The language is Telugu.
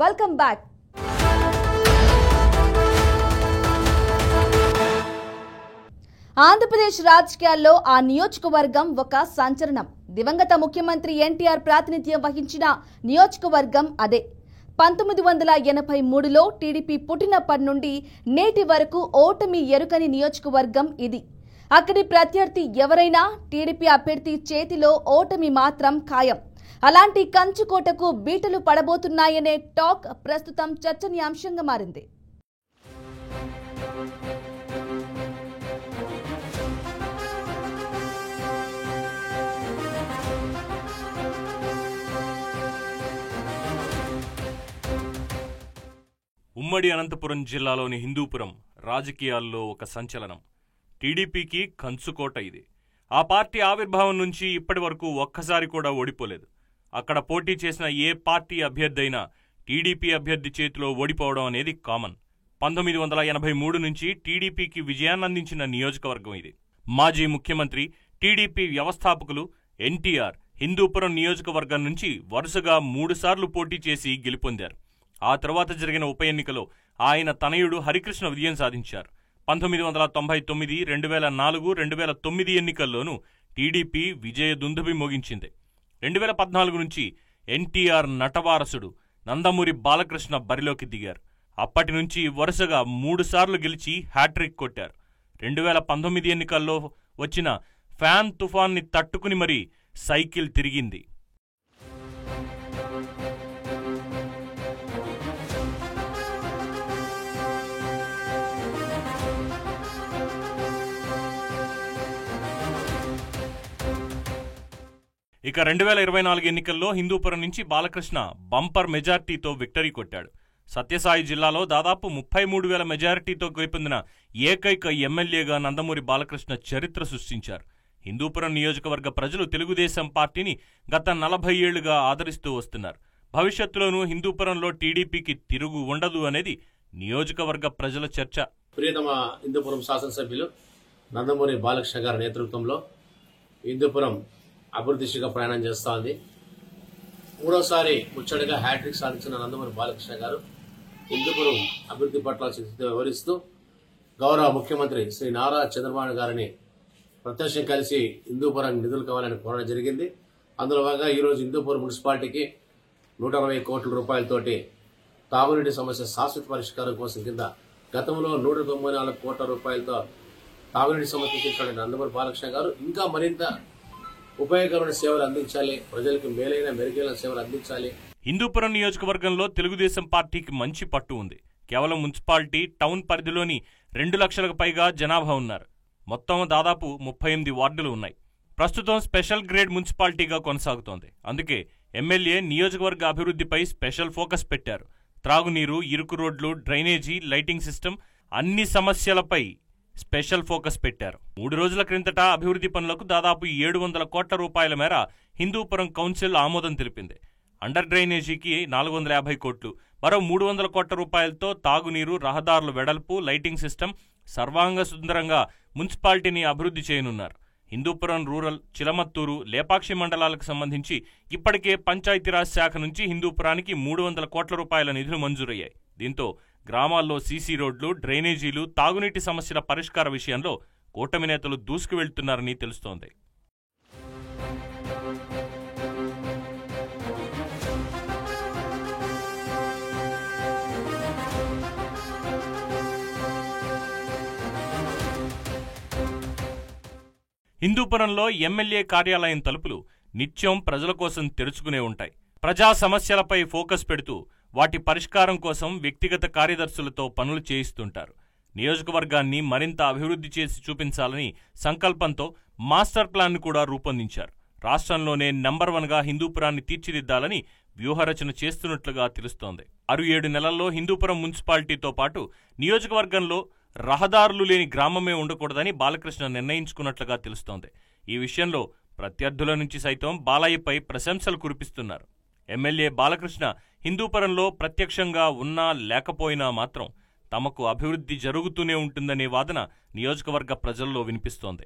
Welcome back. ఆంధ్రప్రదేశ్ రాజకీయాల్లో ఆ నియోజకవర్గం ఒక సంచలనం. దివంగత ముఖ్యమంత్రి ఎన్టీఆర్ ప్రాతినిధ్యం వహించిన నియోజకవర్గం అదే. 1983లో టీడీపీ పుట్టినప్పటి నుండి నేటి వరకు ఓటమి ఎరుకని నియోజకవర్గం ఇది. అక్కడి ప్రత్యర్థి ఎవరైనా టీడీపీ అభ్యర్థి చేతిలో ఓటమి మాత్రం ఖాయం. అలాంటి కంచుకోటకు బీటలు పడబోతున్నాయనే టాక్ ప్రస్తుతం చర్చనీయాంశంగా మారింది. ఉమ్మడి అనంతపురం జిల్లాలోని హిందూపురం రాజకీయాల్లో ఒక సంచలనం. టీడీపీకి కంచుకోట ఇది. ఆ పార్టీ ఆవిర్భావం నుంచి ఇప్పటి వరకు ఒక్కసారి కూడా ఓడిపోలేదు. అక్కడ పోటీ చేసిన ఏ పార్టీ అభ్యర్థి అయినా టీడీపీ అభ్యర్థి చేతిలో ఓడిపోవడం అనేది కామన్. 1983 నుంచి టీడీపీకి విజయాన్నందించిన నియోజకవర్గం ఇది. మాజీ ముఖ్యమంత్రి, టీడీపీ వ్యవస్థాపకులు ఎన్టీఆర్ హిందూపురం నియోజకవర్గం నుంచి వరుసగా 3 సార్లు పోటీ చేసి గెలుపొందారు. ఆ తర్వాత జరిగిన ఉప ఎన్నికలో ఆయన తనయుడు హరికృష్ణ విజయం సాధించారు. 1999, 2004, 2009 ఎన్నికల్లోనూ టీడీపీ విజయ దుందుభి మోగించింది. 2014 నుంచి ఎన్టీఆర్ నటవారసుడు నందమూరి బాలకృష్ణ బరిలోకి దిగారు. అప్పటి నుంచి వరుసగా 3 సార్లు గెలిచి హ్యాట్రిక్ కొట్టారు. 2019 ఎన్నికల్లో వచ్చిన ఫ్యాన్ తుఫాన్ని తట్టుకుని మరీ సైకిల్ తిరిగింది. ఇక 2024 ఎన్నికల్లో హిందూపురం నుంచి బాలకృష్ణ బంపర్ మెజార్టీతో విక్టరీ కొట్టాడు. సత్యసాయి జిల్లాలో దాదాపు 33,000 మెజారిటీతో గెలుపొందిన ఏకైక ఎమ్మెల్యేగా నందమూరి బాలకృష్ణ చరిత్ర సృష్టించారు. హిందూపురం నియోజకవర్గ ప్రజలు తెలుగుదేశం పార్టీని గత 40 ఏళ్లుగా ఆదరిస్తూ వస్తున్నారు. భవిష్యత్తులోనూ హిందూపురంలో టీడీపీకి తిరుగు ఉండదు అనేది నియోజకవర్గ ప్రజల చర్చ. ప్రియతమ హిందూపురం శాసనసభ్యులు నందమూరి బాలకృష్ణ గారి నేతృత్వంలో హిందూపురం అభివృద్ధి దిశగా ప్రయాణం చేస్తూ ఉంది. 3వసారి ముచ్చటగా హ్యాట్రిక్ సాధించిన నందమూరి బాలకృష్ణ గారు హిందూపురం అభివృద్ధి పట్ల వివరిస్తూ గౌరవ ముఖ్యమంత్రి శ్రీ నారా చంద్రబాబు గారిని ప్రత్యక్షం కలిసి హిందూపురం నిధులు కావాలని కోరడం జరిగింది. అందులో భాగంగా ఈరోజు హిందూపురం మున్సిపాలిటీకి 160 కోట్ల రూపాయలతోటి తాగునీటి సమస్య శాశ్వత పరిష్కారం కోసం కింద గతంలో 194 కోట్ల రూపాయలతో తాగునీటి సమస్య తీర్చిన నందమూరి బాలకృష్ణ గారు ఇంకా మరింత ఉపయోగకరమైన సేవలు అందించాలి, ప్రజలకు మెరుగైన సేవలు అందించాలి. హిందూపురం నియోజకవర్గంలో తెలుగుదేశం పార్టీకి మంచి పట్టు ఉంది. కేవలం మున్సిపాలిటీ, టౌన్ పరిధిలోని 2 లక్షలకు పైగా జనాభా ఉన్నారు. మొత్తం దాదాపు 38 వార్డులు ఉన్నాయి. ప్రస్తుతం స్పెషల్ గ్రేడ్ మున్సిపాలిటీగా కొనసాగుతోంది. అందుకే ఎమ్మెల్యే నియోజకవర్గ అభివృద్ధిపై స్పెషల్ ఫోకస్ పెట్టారు. త్రాగునీరు, ఇరుకు రోడ్లు, డ్రైనేజీ, లైటింగ్ సిస్టమ్ అన్ని సమస్యలపై స్పెషల్ ఫోకస్ పెట్టారు. 3 రోజుల క్రిందట అభివృద్ధి పనులకు దాదాపు 700 కోట్ల రూపాయల మేర హిందూపురం కౌన్సిల్ ఆమోదం తెలిపింది. అండర్ డ్రైనేజీకి 450 కోట్లు, మరో 300 కోట్ల రూపాయలతో తాగునీరు, రహదారుల వెడల్పు, లైటింగ్ సిస్టమ్ సర్వాంగ సుందరంగా మున్సిపాలిటీని అభివృద్ధి చేయనున్నారు. హిందూపురం రూరల్, చిలమత్తూరు, లేపాక్షి మండలాలకు సంబంధించి ఇప్పటికే పంచాయతీరాజ్ శాఖ నుంచి హిందూపురానికి 300 కోట్ల రూపాయల నిధులు మంజూరయ్యాయి. దీంతో గ్రామాల్లో సీసీ రోడ్లు, డ్రైనేజీలు, తాగునీటి సమస్యల పరిష్కార విషయంలో కూటమి నేతలు దూసుకు వెళ్తున్నారని తెలుస్తోంది. హిందూపురంలో ఎమ్మెల్యే కార్యాలయం తలుపులు నిత్యం ప్రజల కోసం తెరుచుకునే ఉంటాయి. ప్రజా సమస్యలపై ఫోకస్ పెడుతూ వాటి పరిష్కారం కోసం వ్యక్తిగత కార్యదర్శులతో పనులు చేయిస్తుంటారు. నియోజకవర్గాన్ని మరింత అభివృద్ధి చేసి చూపించాలని సంకల్పంతో మాస్టర్ ప్లాన్ను కూడా రూపొందించారు. రాష్ట్రంలోనే నంబర్ 1గా హిందూపురాన్ని తీర్చిదిద్దాలని వ్యూహరచన చేస్తున్నట్లుగా తెలుస్తోంది. 6-7 నెలల్లో హిందూపురం మున్సిపాలిటీతో పాటు నియోజకవర్గంలో రహదారులు లేని గ్రామమే ఉండకూడదని బాలకృష్ణ నిర్ణయించుకున్నట్లుగా తెలుస్తోంది. ఈ విషయంలో ప్రత్యర్థుల నుంచి సైతం బాలయ్యపై ప్రశంసలు కురిపిస్తున్నారు. ఎమ్మెల్యే బాలకృష్ణ హిందూపురంలో ప్రత్యక్షంగా ఉన్నా లేకపోయినా మాత్రం తమకు అభివృద్ధి జరుగుతూనే ఉంటుందనే వాదన నియోజకవర్గ ప్రజల్లో వినిపిస్తోంది.